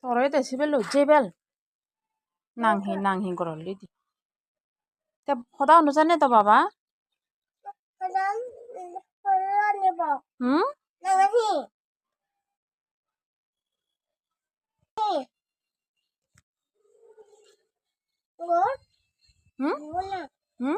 Tore decibel lo jebel nanghi gorolli di te khoda অনুজানে তো বাবা হুম হুম হুম